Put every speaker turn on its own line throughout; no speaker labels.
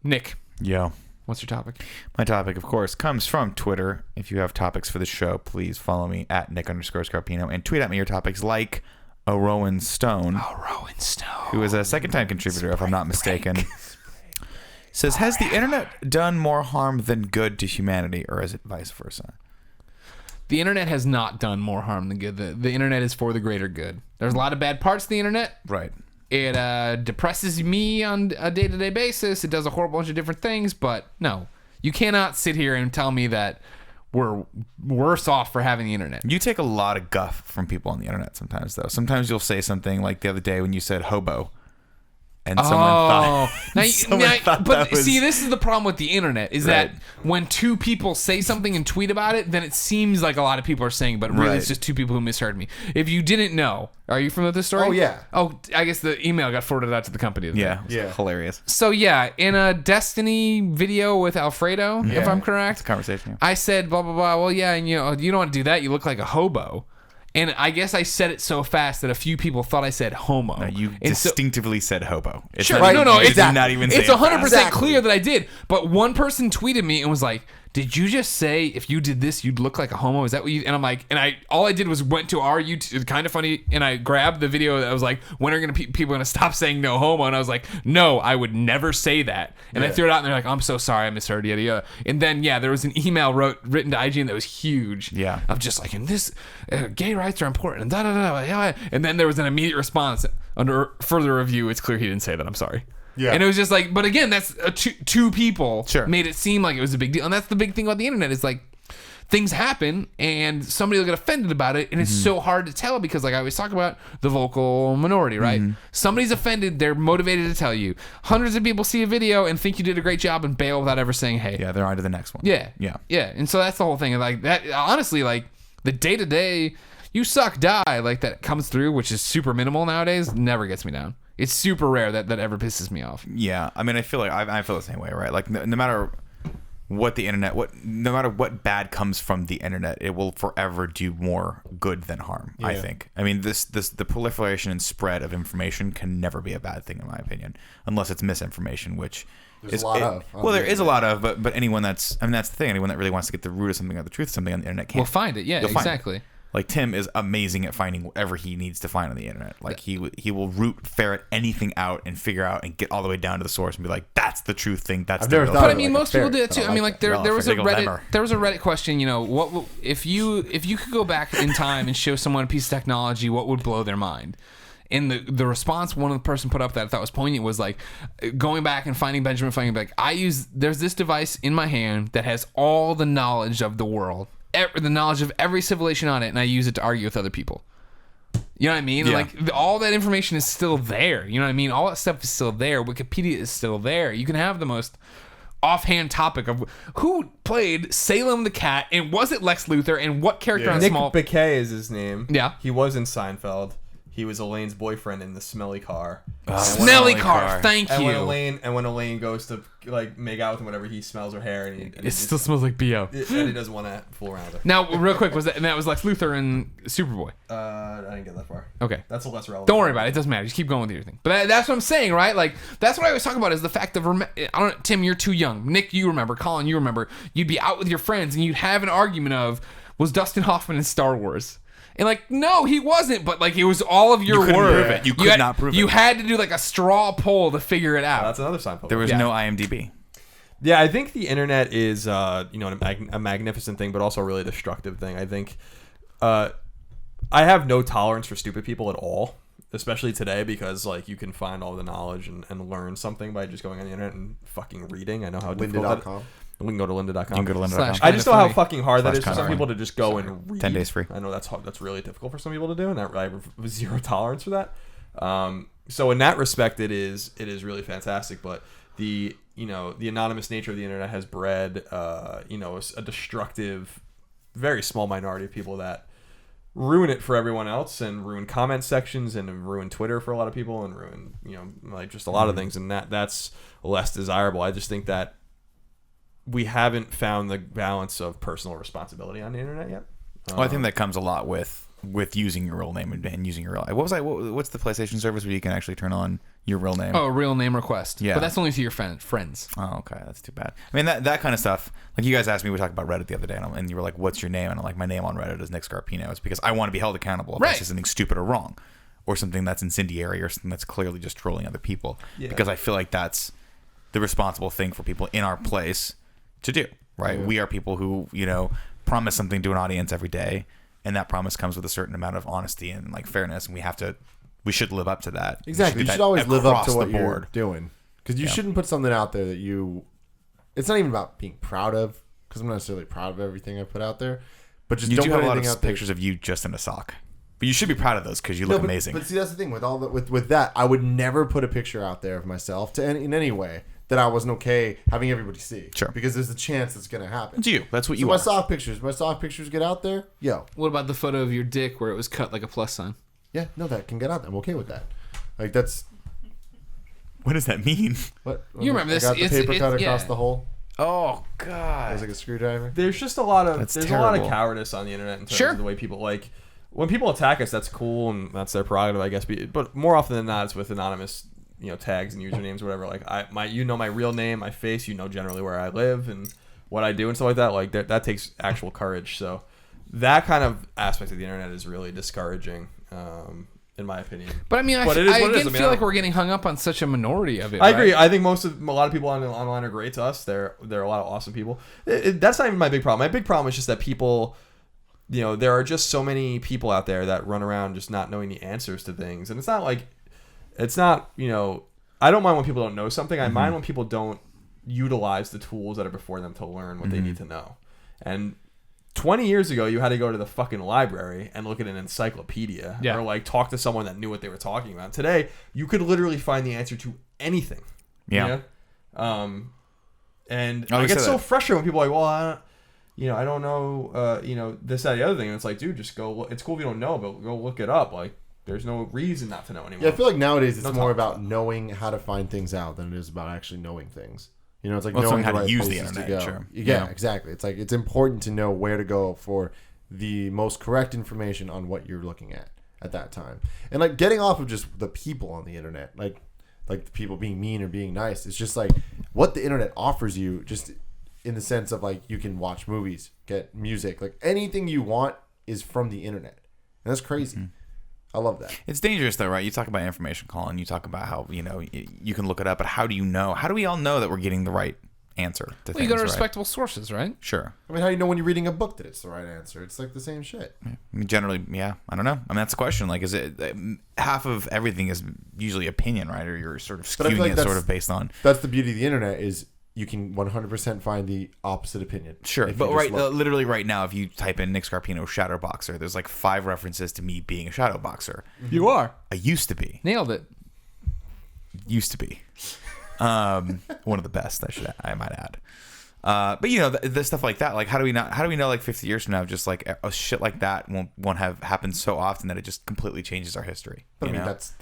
Nick.
Yo.
What's your topic?
My topic, of course, comes from Twitter. If you have topics for the show, please follow me at Nick_Scarpino and tweet at me your topics like Rowan Stone.
Rowan Stone.
Who is a second-time contributor, if I'm not mistaken. Says, has the internet done more harm than good to humanity, or is it vice versa?
The internet has not done more harm than good. The internet is for the greater good. There's a lot of bad parts to the internet.
Right.
It depresses me on a day-to-day basis. It does a whole bunch of different things, but no. You cannot sit here and tell me that we're worse off for having the internet.
You take a lot of guff from people on the internet sometimes, though. Sometimes you'll say something like the other day when you said hobo. And someone thought
see, this is the problem with the internet is that when two people say something and tweet about it, then it seems like a lot of people are saying, but really it's just two people who misheard me. If you didn't know, are you familiar with this story?
Oh, yeah.
Oh, I guess the email got forwarded out to the company.
Yeah. Hilarious.
So, yeah, in a Destiny video with Alfredo, if I'm correct,
it's a conversation.
I said, blah, blah, blah. Well, yeah, and you don't want to do that. You look like a hobo. And I guess I said it so fast that a few people thought I said homo.
No, you distinctively said hobo.
It's sure, it's
not even.
It's 100% clear that I did. But one person tweeted me and was like, "Did you just say if you did this, you'd look like a homo? Is that what you?" And I'm like, all I did was went to our YouTube, kind of funny, and I grabbed the video that was like, "When are people gonna stop saying no homo?" And I was like, "No, I would never say that." And I threw it out, and they're like, "I'm so sorry, I misheard yada yada." And then there was an email written to IGN that was huge.
Yeah,
of just like, "And this gay rights are important." And da da da. And then there was an immediate response under further review. It's clear he didn't say that. I'm sorry. Yeah. And it was just like, but again, that's two people made it seem like it was a big deal. And that's the big thing about the internet is like things happen and somebody will get offended about it. And it's so hard to tell because like I always talk about the vocal minority, right? Somebody's offended. They're motivated to tell you. Hundreds of people see a video and think you did a great job and bail without ever saying, hey.
Yeah, they're on to the next one.
Yeah. And so that's the whole thing. And like that, honestly, like the day-to-day, you suck, die, like that comes through, which is super minimal nowadays, never gets me down. It's super rare that ever pisses me off.
Yeah, I mean, I feel like I feel the same way, right? Like, no matter what the internet, no matter what bad comes from the internet, it will forever do more good than harm. Yeah. I think. I mean, the proliferation and spread of information can never be a bad thing, in my opinion, unless it's misinformation, which
there's a lot of.
Well, there is a lot of, but anyone that's the thing. Anyone that really wants to get the root of something or the truth of something on the internet can.
We'll find it. Yeah, exactly.
Like Tim is amazing at finding whatever he needs to find on the internet. Like he will ferret anything out and figure out and get all the way down to the source and be like, that's the truth thing. That's the real.
But I mean, most people do that too. I mean, like there was a Reddit question. What if you could go back in time and show someone a piece of technology, what would blow their mind? And the response one of the person put up that I thought was poignant was like going back and finding Benjamin Franklin. Like there's this device in my hand that has all the knowledge of the world. The knowledge of every civilization on it, and I use it to argue with other people. You know what I mean? Yeah. Like all that information is still there. You know what I mean? All that stuff is still there. Wikipedia is still there. You can have the most offhand topic of who played Salem the Cat, and was it Lex Luthor, and what character on
Nick
Small...
Bakay is his name.
Yeah.
He was in Seinfeld. He was Elaine's boyfriend in the smelly car.
Smelly car, thank you.
And when Elaine goes to like make out with him, whatever, he smells her hair, and
it still smells like BO.
And he doesn't want to fool around with her.
Now, real quick, that was Lex Luthor and Superboy?
I didn't get that far.
Okay,
that's a less relevant.
Don't worry about it. It doesn't matter. Just keep going with your thing. But that's what I'm saying, right? Like that's what I always talk about is the fact of Tim, you're too young. Nick, you remember. Colin, you remember. You'd be out with your friends and you'd have an argument of was Dustin Hoffman in Star Wars? And like, no, he wasn't. But like, it was all of your words.
Prove it. You could not prove it.
You had to do like a straw poll to figure it out.
That's another Seinfeld.
There was no IMDb.
Yeah, I think the internet is, a magnificent thing, but also a really destructive thing. I think, I have no tolerance for stupid people at all, especially today, because like you can find all the knowledge and learn something by just going on the internet and fucking reading. I know how difficult that is. We can go to lynda.com.
You can go to lynda.com.
I just know how fucking hard that is for some people to just go and read.
10 days free.
I know that's really difficult for some people to do, and I have zero tolerance for that. So in that respect, it is really fantastic. But the anonymous nature of the internet has bred a destructive, very small minority of people that ruin it for everyone else and ruin comment sections and ruin Twitter for a lot of people and ruin just a lot of things, and that's less desirable. I just think that we haven't found the balance of personal responsibility on the internet yet.
Well, I think that comes a lot with with using your real name and using your real. What's the PlayStation service where you can actually turn on your real name?
Oh, real name request. Yeah, but that's only to your friends.
Oh, okay, that's too bad. I mean, that kind of stuff. Like you guys asked me, we talked about Reddit the other day, and you were like, "What's your name?" And I'm like, "My name on Reddit is Nick Scarpino." It's because I want to be held accountable if I say something stupid or wrong, or something that's incendiary, or something that's clearly just trolling other people. Yeah. Because I feel like that's the responsible thing for people in our place to do. Right? Yeah. We are people who promise something to an audience every day. And that promise comes with a certain amount of honesty and like fairness, and we should live up to that.
Exactly, you should always live up to what you're doing, because you shouldn't put something out there that it's not even about being proud of, because I'm not necessarily proud of everything I put out there, but just don't put anything out there.
Pictures of you just in a sock, but you should be proud of those because you look amazing.
But see, that's the thing with that, I would never put a picture out there of myself in any way that I wasn't okay having everybody see.
Sure.
Because there's a chance it's going to happen.
It's you. That's what you
are. My sock pictures get out there. Yo.
What about the photo of your dick where it was cut like a plus sign?
Yeah, no, that can get out there. I'm okay with that. Like, that's...
What does that mean?
What?
You remember this?
I got the paper cut across the hole.
Oh, God.
It was like a screwdriver.
There's just a lot of... a lot of cowardice on the internet in terms of the way people... Like, when people attack us, that's cool, and that's their prerogative, I guess. But more often than not, it's with anonymous... tags and usernames, whatever. Like my real name, my face, generally where I live and what I do and stuff like that. Like that takes actual courage. So that kind of aspect of the internet is really discouraging, in my opinion.
But I mean, I feel like we're getting hung up on such a minority of it.
I agree. I think a lot of people online are great to us. They're a lot of awesome people. That's not even my big problem. My big problem is just that people, there are just so many people out there that run around just not knowing the answers to things, and it's not, I don't mind when people don't know something. I mind when people don't utilize the tools that are before them to learn what they need to know. And 20 years ago, you had to go to the fucking library and look at an encyclopedia or talk to someone that knew what they were talking about. Today, you could literally find the answer to anything.
Yeah.
And I get so frustrated when people are like, well, I don't know, this, that, the other thing. And it's like, dude, just go. It's cool if you don't know, but go look it up. Like, there's no reason not to know anymore.
Yeah, I feel like nowadays it's more about knowing how to find things out than it is about actually knowing things. It's like knowing
how to use the internet.
Sure. Yeah, exactly. It's like it's important to know where to go for the most correct information on what you're looking at that time. And like getting off of just the people on the internet, like the people being mean or being nice. It's just like what the internet offers you, just in the sense of like you can watch movies, get music, like anything you want is from the internet, and that's crazy. Mm-hmm. I love that.
It's dangerous though, right? You talk about information, Colin. You talk about how, you can look it up, but how do you know? How do we all know that we're getting the right answer to things,
you go to respectable sources, right?
Sure.
I mean, how do you know when you're reading a book that it's the right answer? It's like the same shit.
Yeah. I mean, generally, yeah. I don't know. I mean, that's the question. Like, is it half of everything is usually opinion, right? Or you're sort of skewing it sort of based on.
That's the beauty of the internet is you can 100% find the opposite opinion.
Sure, but literally right now, if you type in Nick Scarpino shadow boxer, there's like 5 references to me being a shadow boxer.
You are.
I used to be.
Nailed it.
Used to be. One of the best, I might add. But the stuff like that, like how do we know like 50 years from now, just like a shit like that won't have happened so often that it just completely changes our history.
But I mean, that's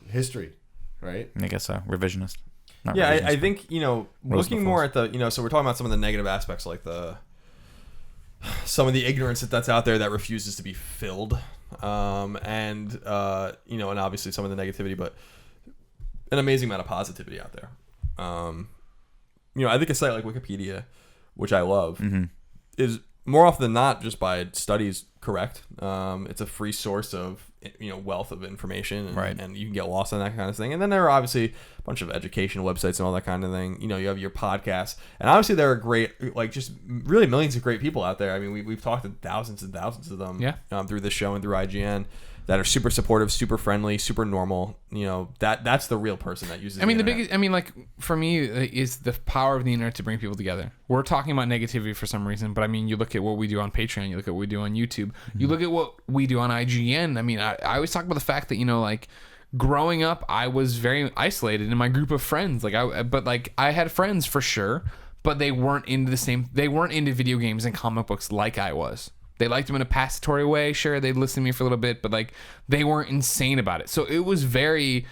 history, right?
I guess so. Revisionist.
I think, looking more at the, so we're talking about some of the negative aspects, like some of the ignorance that's out there that refuses to be filled. And obviously some of the negativity, but an amazing amount of positivity out there. I think a site like Wikipedia, which I love, is more often than not just by studies correct. It's a free source of wealth of information, and you can get lost on that kind of thing. And then there are obviously a bunch of educational websites and all that kind of thing. You have your podcasts, and obviously there are great, like just really millions of great people out there. I mean, we've talked to thousands and thousands of them through this show and through IGN. That are super supportive, super friendly, super normal. That's the real person that uses.
I mean, for me, is the power of the internet to bring people together. We're talking about negativity for some reason, but I mean, you look at what we do on Patreon, you look at what we do on YouTube, you look at what we do on IGN. I mean, I always talk about the fact that growing up, I was very isolated in my group of friends. I had friends for sure, but they weren't into They weren't into video games and comic books like I was. They liked them in a passatory way. Sure, they'd listen to me for a little bit, but they weren't insane about it. So it was very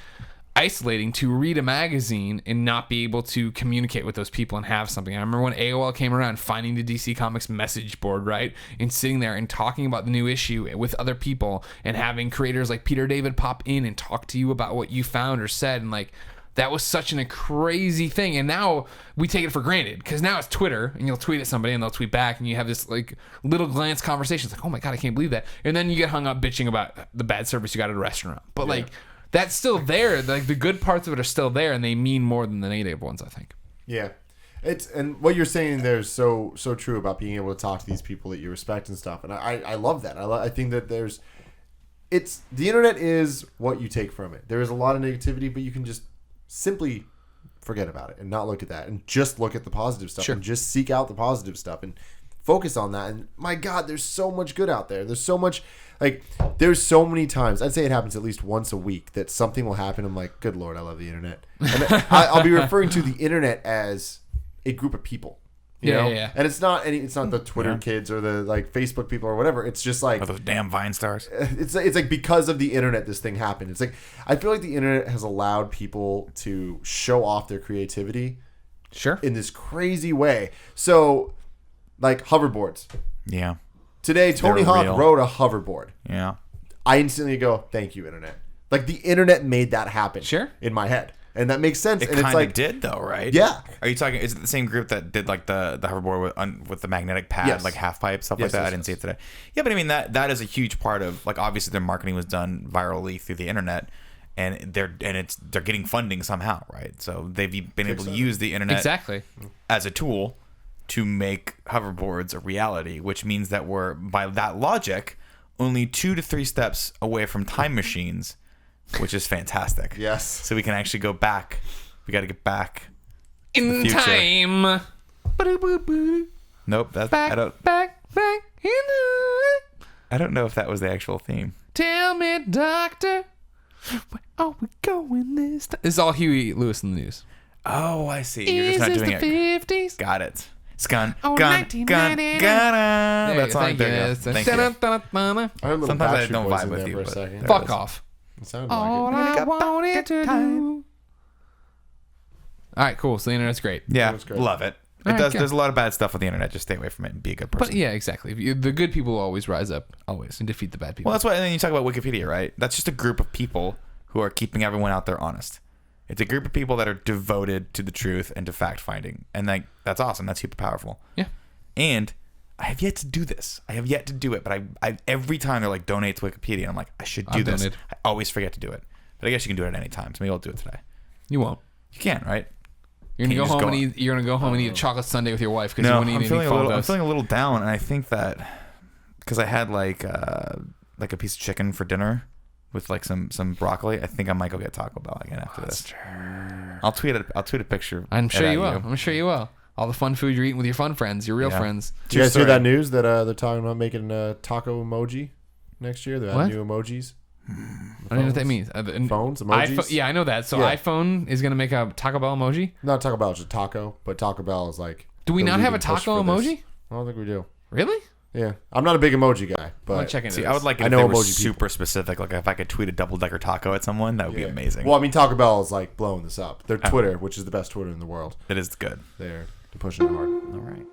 isolating to read a magazine and not be able to communicate with those people and have something. I remember when AOL came around, finding the DC Comics message board, right? And sitting there and talking about the new issue with other people and having creators like Peter David pop in and talk to you about what you found or said. And like, that was such a crazy thing. And now we take it for granted because now it's Twitter and you'll tweet at somebody and they'll tweet back and you have this like little glance conversation. It's like, oh my God, I can't believe that. And then you get hung up bitching about the bad service you got at a restaurant. But like, that's still there. Like the good parts of it are still there, and they mean more than the negative ones, I think.
Yeah, and what you're saying there is so true about being able to talk to these people that you respect and stuff. And I love that. I think that the internet is what you take from it. There is a lot of negativity, but you can just simply forget about it and not look at that, and just look at the positive stuff, and just seek out the positive stuff and focus on that. And my God, there's so much good out there. There's so much. Like, there's so many times, I'd say it happens at least once a week, that something will happen. I'm like, good Lord, I love the internet. And I'll be referring to the internet as a group of people. You know? And it's not the Twitter kids or the like Facebook people or whatever. It's just like,
those damn Vine stars.
It's like because of the internet, this thing happened. It's like, I feel like the internet has allowed people to show off their creativity. In this crazy way. So, like hoverboards.
Yeah.
Today, Tony Hawk rode a hoverboard.
Yeah.
I instantly go, thank you, internet. Like, the internet made that happen. In my head. And that makes sense.
It
and
kind of did, though, right?
Yeah.
Are you talking, is it the same group that did, like, the hoverboard with the magnetic pad, like half pipe, stuff like that? I didn't see it today. Yeah, but I mean, that is a huge part of, like, obviously their marketing was done virally through the internet. And they're getting funding somehow, right? So they've been able to use the internet as a tool to make hoverboards a reality, which means that we're, by that logic, only 2 to 3 steps away from time machines, which is fantastic.
Yes.
So we can actually go back. We got to get back
in time.
Nope. That's
back in
I don't know if that was the actual theme.
Tell me, doctor, where are we going this time? This is all Huey Lewis in the News.
Oh, I see. You're just not doing
it. 50s?
Got it. Gun.
That's
song. There you go. Thank you.
Sometimes
I don't vibe with you.
Fuck off.
It sounded
all
like
I wanted to do. All right, cool. So the internet's great.
Yeah, love it. There's a lot of bad stuff with the internet. Just stay away from it and be a good person.
But yeah, exactly. The good people will always rise up, always, and defeat the bad people.
Well, that's why. And then you talk about Wikipedia, right? That's just a group of people who are keeping everyone out there honest. It's a group of people that are devoted to the truth and to fact finding, and that's awesome. That's super powerful.
Yeah.
And I have yet to do this. I have yet to do it, but I every time they're like donate to Wikipedia, and I'm like, I should do this. Donated. I always forget to do it, but I guess you can do it at any time. So maybe I'll do it today.
You won't.
You can, right?
You're gonna go home and eat. You're gonna go home and eat a chocolate sundae with your wife because you won't eat any
I'm feeling a little down, and I think that because I had like a piece of chicken for dinner with like some broccoli, I think I might go get Taco Bell again after this. I'll tweet a picture.
I'm sure you will. I'm sure you will. All the fun food you're eating with your fun friends, your real friends.
Did you guys hear that news that they're talking about making a taco emoji next year? They're adding new emojis.
I don't know what that means.
Phones, emojis?
Yeah, I know that. So iPhone is going to make a Taco Bell emoji?
Not Taco Bell, just taco. But Taco Bell is like...
Do we not have a taco emoji?
I don't think we do.
Really?
Yeah. I'm not a big emoji guy, but...
I'm checking
I would like it if they were super specific. Like if I could tweet a double-decker taco at someone, that would be amazing.
Well, I mean, Taco Bell is like blowing this up. They're Twitter, which is the best Twitter in the world.
It is good.
They're pushing it hard.
All right.